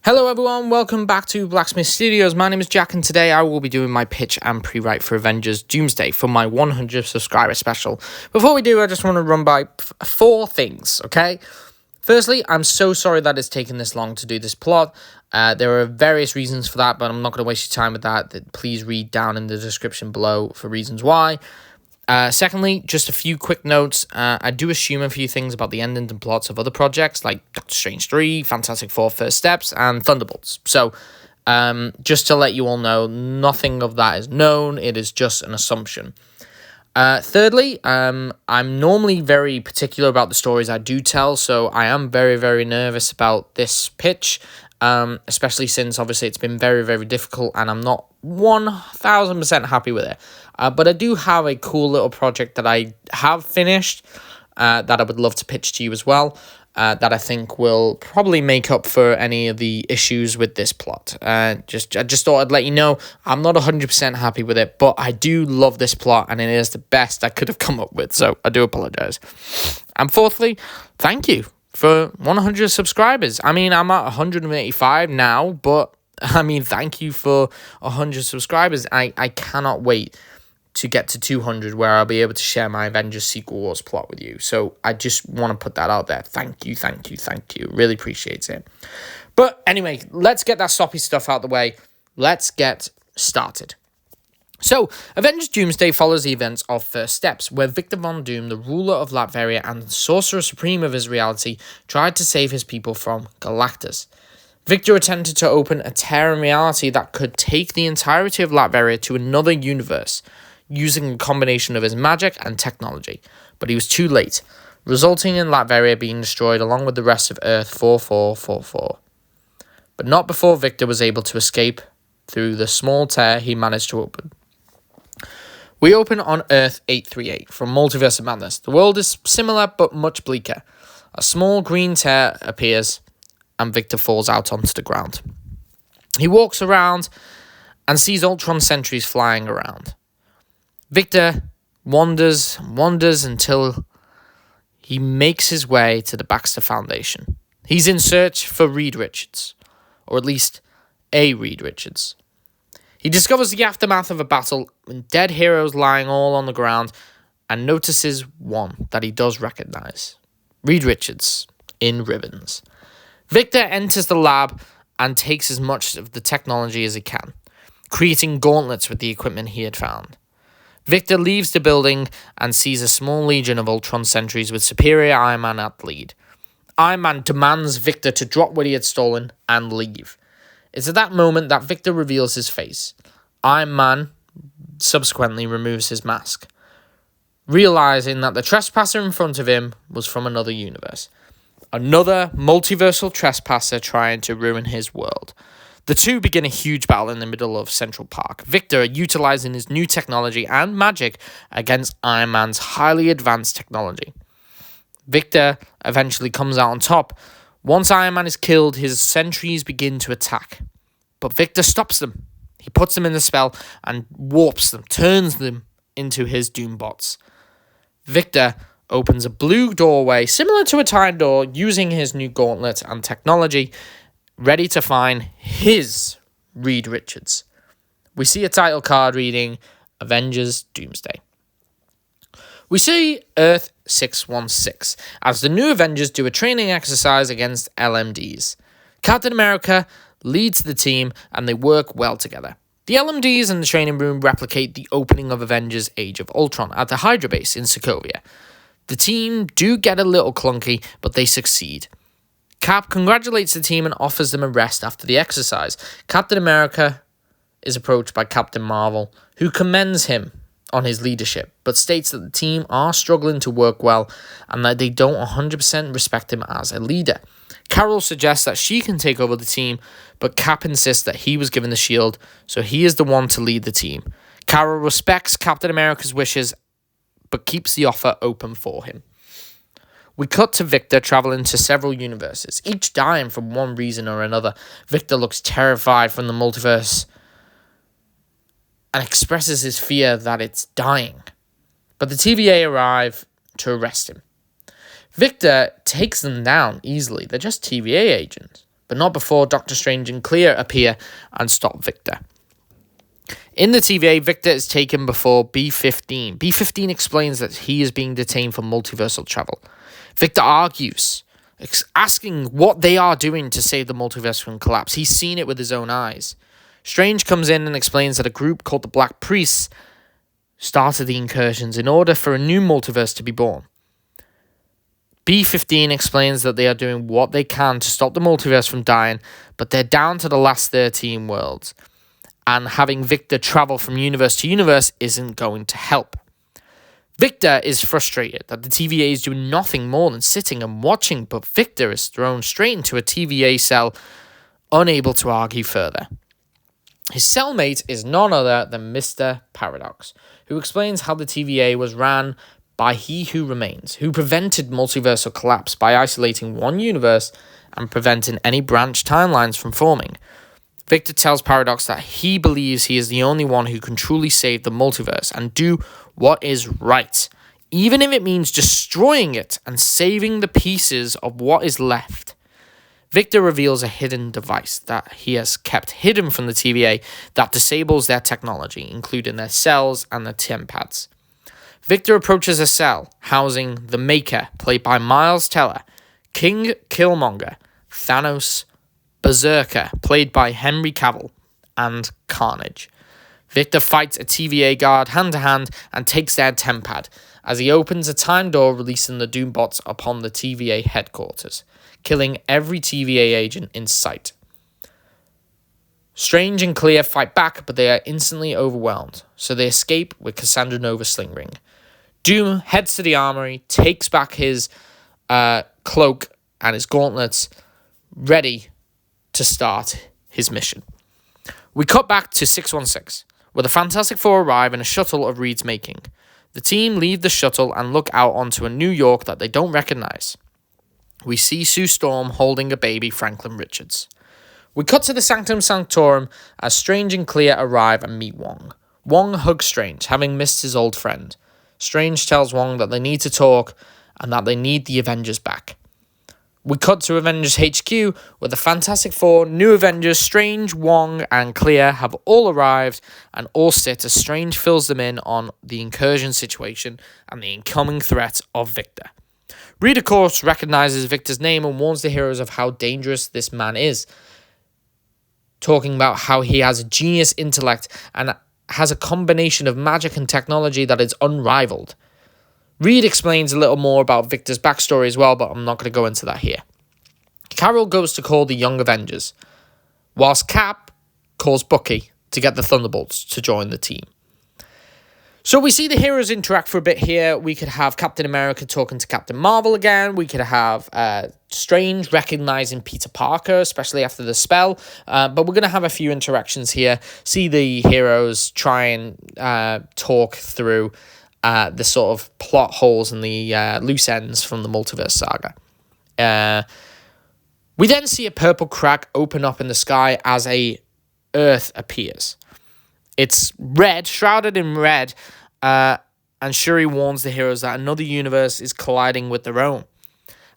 Hello everyone, welcome back to Blacksmith Studios. My name is Jack and today I will be doing my pitch and pre-write for Avengers Doomsday for my 100 subscriber special. Before we do, I just want to run by four things, okay? Firstly, I'm so sorry that it's taken this long to do this plot. There are various reasons for that, but I'm not going to waste your time with that. Please read down in the description below for reasons why. Secondly, just a few quick notes. I do assume a few things about the endings and plots of other projects like Doctor Strange 3, Fantastic Four First Steps, and Thunderbolts. So, just to let you all know, nothing of that is known. It is just an assumption. Thirdly, I'm normally very particular about the stories I do tell, so I am very, very nervous about this pitch, especially since obviously it's been very, very difficult and I'm not 1000% happy with it. But I do have a cool little project that I have finished that I would love to pitch to you as well, that I think will probably make up for any of the issues with this plot. I just thought I'd let you know I'm not 100% happy with it, but I do love this plot and it is the best I could have come up with, so I do apologize. And fourthly, thank you for 100 subscribers. I mean, I'm at 185 now, but I mean, thank you for 100 subscribers. I cannot wait to get to 200 where I'll be able to share my Avengers Secret Wars plot with you. So I just want to put that out there. Thank you, thank you, thank you. Really appreciate it. But anyway, let's get that soppy stuff out the way. Let's get started. So, Avengers Doomsday follows the events of First Steps, where Victor Von Doom, the ruler of Latveria and sorcerer supreme of his reality, tried to save his people from Galactus. Victor attempted to open a tear in reality that could take the entirety of Latveria to another universe, using a combination of his magic and technology, but he was too late, resulting in Latveria being destroyed along with the rest of Earth 4444. But not before Victor was able to escape through the small tear he managed to open. We open on Earth 838 from Multiverse Madness. The world is similar but much bleaker. A small green tear appears and Victor falls out onto the ground. He walks around and sees Ultron sentries flying around. Victor wanders until he makes his way to the Baxter Foundation. He's in search for Reed Richards, or at least a Reed Richards. He discovers the aftermath of a battle with dead heroes lying all on the ground and notices one that he does recognize. Reed Richards, in ribbons. Victor enters the lab and takes as much of the technology as he can, creating gauntlets with the equipment he had found. Victor leaves the building and sees a small legion of Ultron sentries with superior Iron Man at the lead. Iron Man demands Victor to drop what he had stolen and leave. It's at that moment that Victor reveals his face. Iron Man subsequently removes his mask, realizing that the trespasser in front of him was from another universe. Another multiversal trespasser trying to ruin his world. The two begin a huge battle in the middle of Central Park, Victor utilizing his new technology and magic against Iron Man's highly advanced technology. Victor eventually comes out on top. Once Iron Man is killed, his sentries begin to attack. But Victor stops them. He puts them in the spell and warps them, turns them into his Doombots. Victor opens a blue doorway similar to a time door using his new gauntlet and technology, ready to find his Reed Richards. We see a title card reading Avengers Doomsday. We see Earth 616 as the new Avengers do a training exercise against LMDs. Captain America leads the team and they work well together. The LMDs in the training room replicate the opening of Avengers Age of Ultron at the Hydra base in Sokovia. The team do get a little clunky, but they succeed. Cap congratulates the team and offers them a rest after the exercise. Captain America is approached by Captain Marvel, who commends him on his leadership, but states that the team are struggling to work well and that they don't 100% respect him as a leader. Carol suggests that she can take over the team, but Cap insists that he was given the shield, so he is the one to lead the team. Carol respects Captain America's wishes, but keeps the offer open for him. We cut to Victor traveling to several universes, each dying from one reason or another. Victor looks terrified from the multiverse and expresses his fear that it's dying. But the TVA arrive to arrest him. Victor takes them down easily. They're just TVA agents. but not before Doctor Strange and Clea appear and stop Victor. In the TVA, Victor is taken before B-15. B-15 explains that he is being detained for multiversal travel. Victor argues, asking what they are doing to save the multiverse from collapse. He's seen it with his own eyes. Strange comes in and explains that a group called the Black Priests started the incursions in order for a new multiverse to be born. B-15 explains that they are doing what they can to stop the multiverse from dying, but they're down to the last 13 worlds, and having Victor travel from universe to universe isn't going to help. Victor is frustrated that the TVA is doing nothing more than sitting and watching, but Victor is thrown straight into a TVA cell, unable to argue further. His cellmate is none other than Mr. Paradox, who explains how the TVA was ran by He Who Remains, who prevented multiversal collapse by isolating one universe and preventing any branch timelines from forming. Victor tells Paradox that he believes he is the only one who can truly save the multiverse and do what is right, even if it means destroying it and saving the pieces of what is left. Victor reveals a hidden device that he has kept hidden from the TVA that disables their technology, including their cells and their TemPads. Victor approaches a cell housing the Maker, played by Miles Teller, King Killmonger, Thanos, Berserker, played by Henry Cavill, and Carnage. Victor fights a TVA guard hand-to-hand and takes their TemPad as he opens a time door releasing the Doombots upon the TVA headquarters, killing every TVA agent in sight. Strange and Clea fight back, but they are instantly overwhelmed, so they escape with Cassandra Nova's sling ring. Doom heads to the armory, takes back his cloak and his gauntlets, ready to start his mission. We cut back to 616, where the Fantastic Four arrive in a shuttle of Reed's making. The team leave the shuttle and look out onto a New York that they don't recognize. We see Sue Storm holding a baby Franklin Richards. We cut to the Sanctum Sanctorum as Strange and Clea arrive and meet Wong. Wong hugs Strange, having missed his old friend. Strange tells Wong that they need to talk and that they need the Avengers back. We cut to Avengers HQ, where the Fantastic Four, New Avengers, Strange, Wong, and Clea have all arrived and all sit as Strange fills them in on the incursion situation and the incoming threat of Victor. Reed, of course, recognizes Victor's name and warns the heroes of how dangerous this man is, talking about how he has a genius intellect and has a combination of magic and technology that is unrivaled. Reed explains a little more about Victor's backstory as well, but I'm not going to go into that here. Carol goes to call the Young Avengers, whilst Cap calls Bucky to get the Thunderbolts to join the team. So we see the heroes interact for a bit here. We could have Captain America talking to Captain Marvel again. We could have Strange recognizing Peter Parker, especially after the spell. But we're going to have a few interactions here. See the heroes try and talk through the sort of plot holes and the loose ends from the Multiverse Saga. We then see a purple crack open up in the sky as a Earth appears. It's red, shrouded in red, and Shuri warns the heroes that another universe is colliding with their own.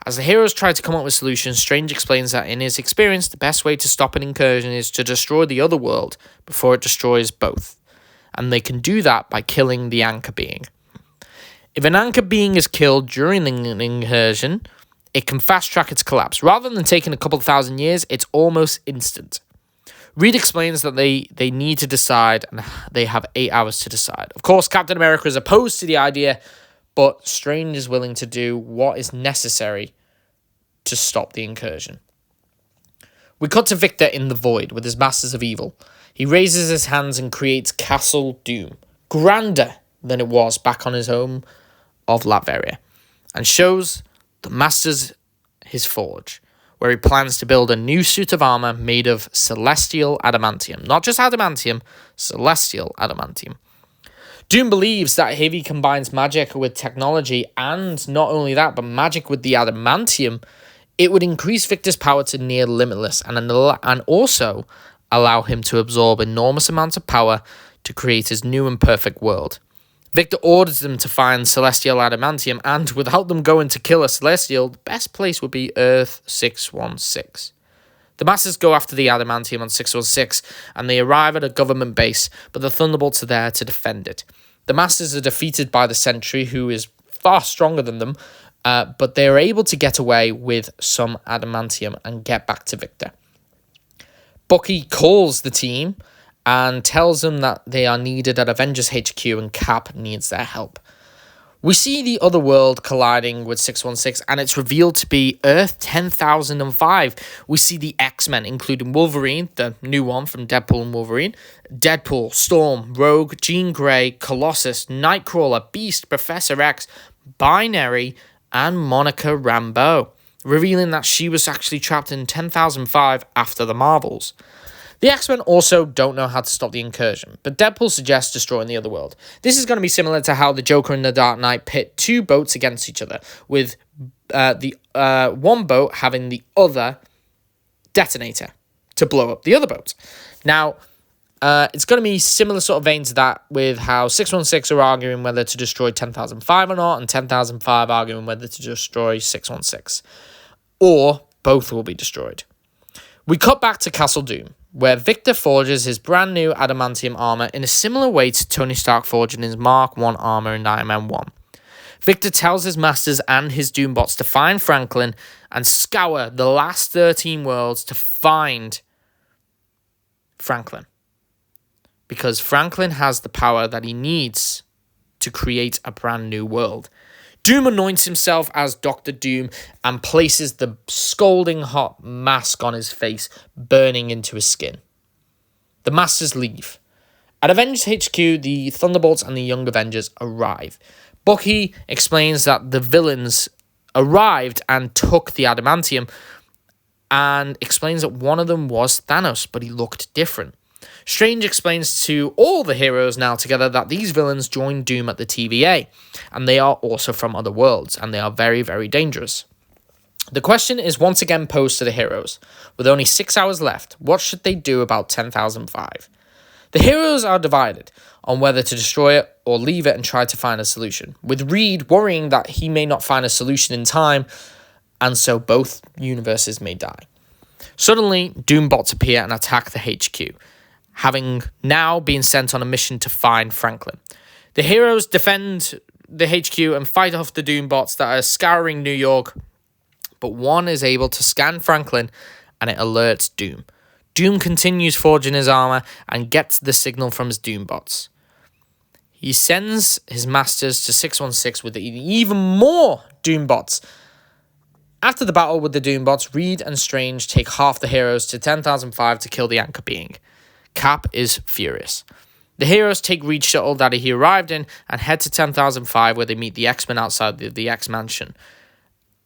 As the heroes try to come up with solutions, Strange explains that in his experience, the best way to stop an incursion is to destroy the other world before it destroys both. And they can do that by killing the anchor being. If an anchor being is killed during an incursion, it can fast-track its collapse. Rather than taking a couple thousand years, it's almost instant. Reed explains that they need to decide, and they have 8 hours to decide. Of course, Captain America is opposed to the idea, but Strange is willing to do what is necessary to stop the incursion. We cut to Victor in the Void with his Masters of Evil. He raises his hands and creates Castle Doom, grander than it was back on his home of Latveria, and shows the Masters his forge, where he plans to build a new suit of armor made of celestial adamantium. Not just adamantium, celestial adamantium. Doom believes that if he combines magic with technology, and not only that, but magic with the adamantium, it would increase Victor's power to near limitless, and also allow him to absorb enormous amounts of power to create his new and perfect world. Victor orders them to find celestial adamantium, and without them going to kill a celestial, the best place would be Earth 616. The Masters go after the adamantium on 616, and they arrive at a government base, but the Thunderbolts are there to defend it. The Masters are defeated by the Sentry, who is far stronger than them, but they are able to get away with some adamantium and get back to Victor. Bucky calls the team and tells them that they are needed at Avengers HQ and Cap needs their help. We see the other world colliding with 616, and it's revealed to be Earth 10,005. We see the X-Men, including Wolverine, the new one from Deadpool and Wolverine, Deadpool, Storm, Rogue, Jean Grey, Colossus, Nightcrawler, Beast, Professor X, Binary, and Monica Rambeau, revealing that she was actually trapped in 10,005 after the Marvels. The X-Men also don't know how to stop the incursion, but Deadpool suggests destroying the other world. This is going to be similar to how the Joker and the Dark Knight pit two boats against each other, with the one boat having the other detonator to blow up the other boat. Now, it's going to be similar sort of vein to that, with how 616 are arguing whether to destroy 10,005 or not, and 10,005 arguing whether to destroy 616. Or both will be destroyed. We cut back to Castle Doom, where Victor forges his brand new adamantium armor in a similar way to Tony Stark forging his Mark 1 armor in Iron Man 1. Victor tells his Masters and his Doombots to find Franklin and scour the last 13 worlds to find Franklin, because Franklin has the power that he needs to create a brand new world. Doom anoints himself as Dr. Doom and places the scalding hot mask on his face, burning into his skin. The Masters leave. At Avengers HQ, the Thunderbolts and the Young Avengers arrive. Bucky explains that the villains arrived and took the adamantium, and explains that one of them was Thanos, but he looked different. Strange explains to all the heroes now together that these villains joined Doom at the TVA, and they are also from other worlds, and they are very, very dangerous. The question is once again posed to the heroes. With only 6 hours left, what should they do about 10,005? The heroes are divided on whether to destroy it or leave it and try to find a solution, with Reed worrying that he may not find a solution in time, and so both universes may die. Suddenly, Doombots appear and attack the HQ, having now been sent on a mission to find Franklin. The heroes defend the HQ and fight off the Doombots that are scouring New York, but one is able to scan Franklin and it alerts Doom. Doom continues forging his armor and gets the signal from his Doombots. He sends his Masters to 616 with even more Doombots. After the battle with the Doombots, Reed and Strange take half the heroes to 10,005 to kill the anchor being. Cap is furious. The heroes take Reed's shuttle that he arrived in and head to 10,005, where they meet the X-Men outside the X-Mansion.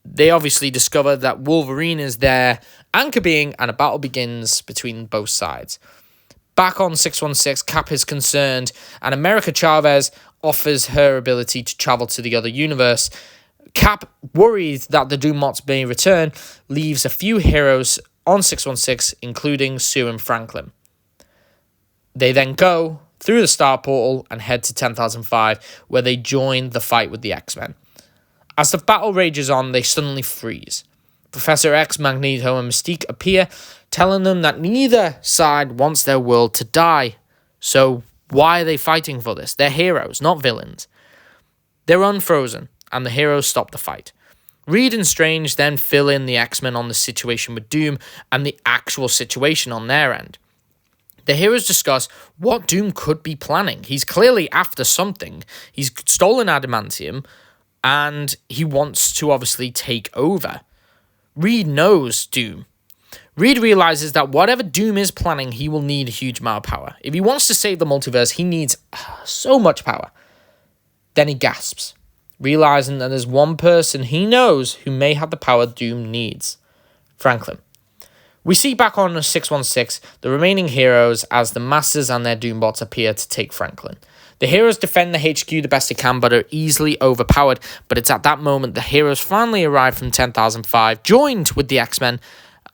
They obviously discover that Wolverine is their anchor being, and a battle begins between both sides. Back on 616, Cap is concerned, and America Chavez offers her ability to travel to the other universe. Cap, worried that the Doombots may return, leaves a few heroes on 616, including Sue and Franklin. They then go through the Star Portal and head to 10,005, where they join the fight with the X-Men. As the battle rages on, they suddenly freeze. Professor X, Magneto, and Mystique appear, telling them that neither side wants their world to die. So why are they fighting for this? They're heroes, not villains. They're unfrozen, and the heroes stop the fight. Reed and Strange then fill in the X-Men on the situation with Doom and the actual situation on their end. The heroes discuss what Doom could be planning. He's clearly after something. He's stolen adamantium, and he wants to obviously take over. Reed knows Doom. Reed realizes that whatever Doom is planning, he will need a huge amount of power. If he wants to save the multiverse, he needs so much power. Then he gasps, realizing that there's one person he knows who may have the power Doom needs. Franklin. We see back on 616 the remaining heroes as the Masters and their Doombots appear to take Franklin. The heroes defend the HQ the best they can, but are easily overpowered. But it's at that moment the heroes finally arrive from 10,005, joined with the X-Men,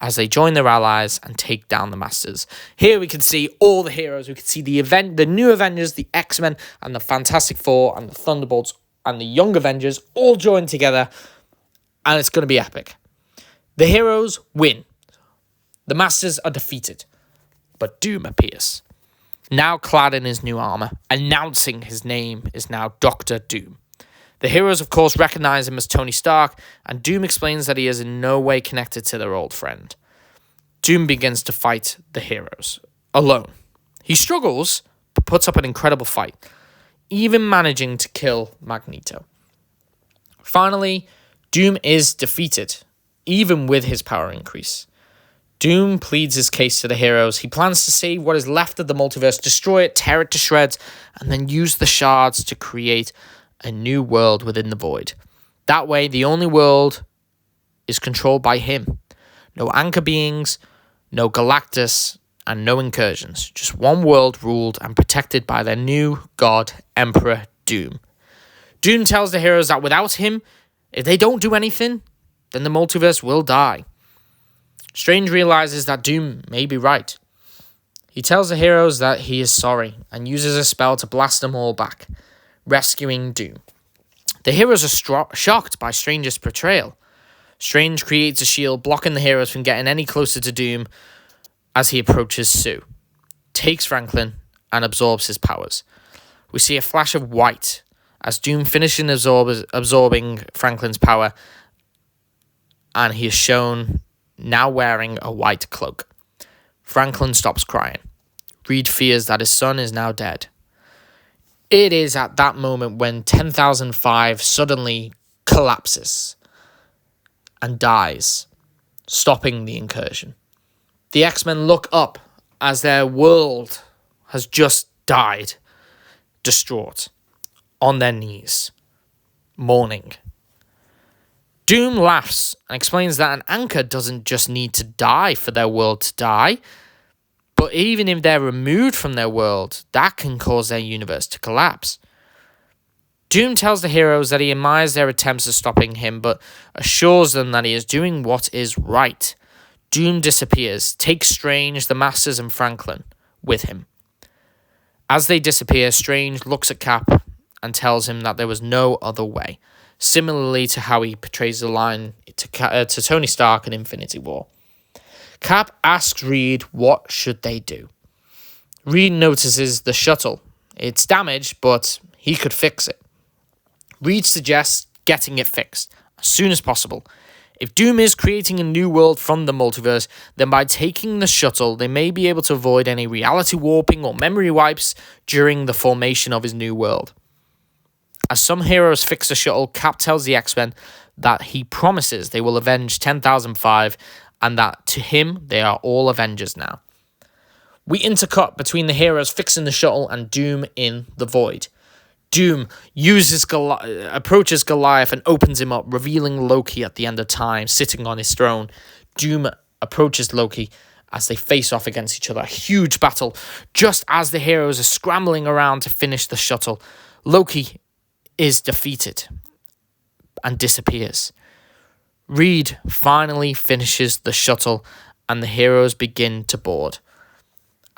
as they join their allies and take down the Masters. Here we can see all the heroes. We can see the new Avengers, the X-Men, and the Fantastic Four, and the Thunderbolts, and the Young Avengers all joined together, and it's going to be epic. The heroes win. The Masters are defeated, but Doom appears. Now clad in his new armor, announcing his name is now Dr. Doom. The heroes, of course, recognize him as Tony Stark, and Doom explains that he is in no way connected to their old friend. Doom begins to fight the heroes, alone. He struggles, but puts up an incredible fight, even managing to kill Magneto. Finally, Doom is defeated, even with his power increase. Doom pleads his case to the heroes. He plans to save what is left of the multiverse, destroy it, tear it to shreds, and then use the shards to create a new world within the void. That way, the only world is controlled by him. No anchor beings, no Galactus, and no incursions. Just one world ruled and protected by their new god, Emperor Doom. Doom tells the heroes that without him, if they don't do anything, then the multiverse will die. Strange realizes that Doom may be right. He tells the heroes that he is sorry and uses a spell to blast them all back, rescuing Doom. The heroes are shocked by Strange's portrayal. Strange creates a shield blocking the heroes from getting any closer to Doom as he approaches Sue, takes Franklin, and absorbs his powers. We see a flash of white as Doom finishes absorbing Franklin's power, and he is shown now wearing a white cloak. Franklin stops crying. Reed fears that his son is now dead. It is at that moment when 10,005 suddenly collapses and dies, stopping the incursion. The X-Men look up as their world has just died, distraught, on their knees, mourning. Doom laughs and explains that an anchor doesn't just need to die for their world to die, but even if they're removed from their world, that can cause their universe to collapse. Doom tells the heroes that he admires their attempts at stopping him, but assures them that he is doing what is right. Doom disappears, takes Strange, the Masters, and Franklin with him. As they disappear, Strange looks at Cap and tells him that there was no other way, similarly to how he portrays the line to Tony Stark in Infinity War. Cap asks Reed what should they do. Reed notices the shuttle. It's damaged, but he could fix it. Reed suggests getting it fixed as soon as possible. If Doom is creating a new world from the multiverse, then by taking the shuttle, they may be able to avoid any reality warping or memory wipes during the formation of his new world. As some heroes fix the shuttle, Cap tells the X-Men that he promises they will avenge 10,005 and that to him, they are all Avengers now. We intercut between the heroes fixing the shuttle and Doom in the void. Doom approaches Goliath and opens him up, revealing Loki at the end of time, sitting on his throne. Doom approaches Loki as they face off against each other. A huge battle. Just as the heroes are scrambling around to finish the shuttle, Loki is defeated and disappears. Reed finally finishes the shuttle and the heroes begin to board.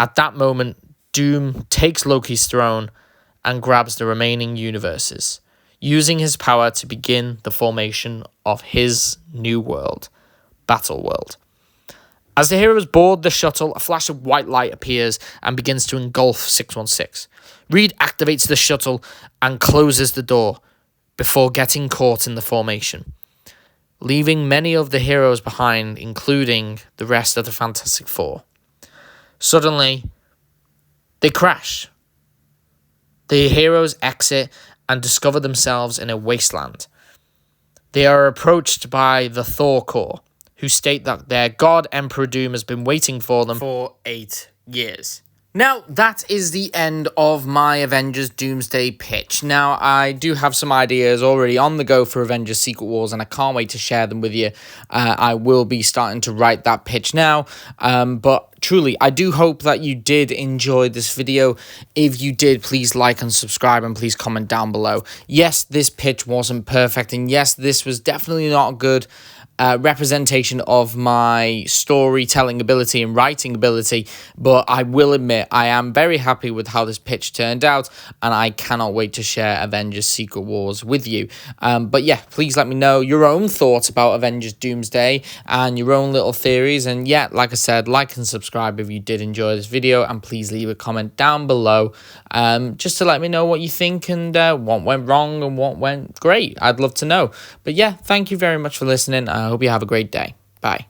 At that moment, Doom takes Loki's throne and grabs the remaining universes, using his power to begin the formation of his new world, Battleworld. As the heroes board the shuttle, a flash of white light appears and begins to engulf 616. Reed activates the shuttle and closes the door before getting caught in the formation, leaving many of the heroes behind, including the rest of the Fantastic Four. Suddenly, they crash. The heroes exit and discover themselves in a wasteland. They are approached by the Thor Corps, who state that their god Emperor Doom has been waiting for them for 8 years. Now, that is the end of my Avengers Doomsday pitch. Now, I do have some ideas already on the go for Avengers Secret Wars, and I can't wait to share them with you. I will be starting to write that pitch now, but truly, I do hope that you did enjoy this video. If you did, please like and subscribe, and please comment down below. Yes, this pitch wasn't perfect, and yes, this was definitely not good. representation of my storytelling ability and writing ability, but I will admit I am very happy with how this pitch turned out, and I cannot wait to share Avengers Secret Wars with you. But yeah, please let me know your own thoughts about Avengers Doomsday and your own little theories. And yeah, like I said, like and subscribe if you did enjoy this video, and please leave a comment down below just to let me know what you think and what went wrong and what went great. I'd love to know. But yeah, thank you very much for listening. I hope you have a great day. Bye.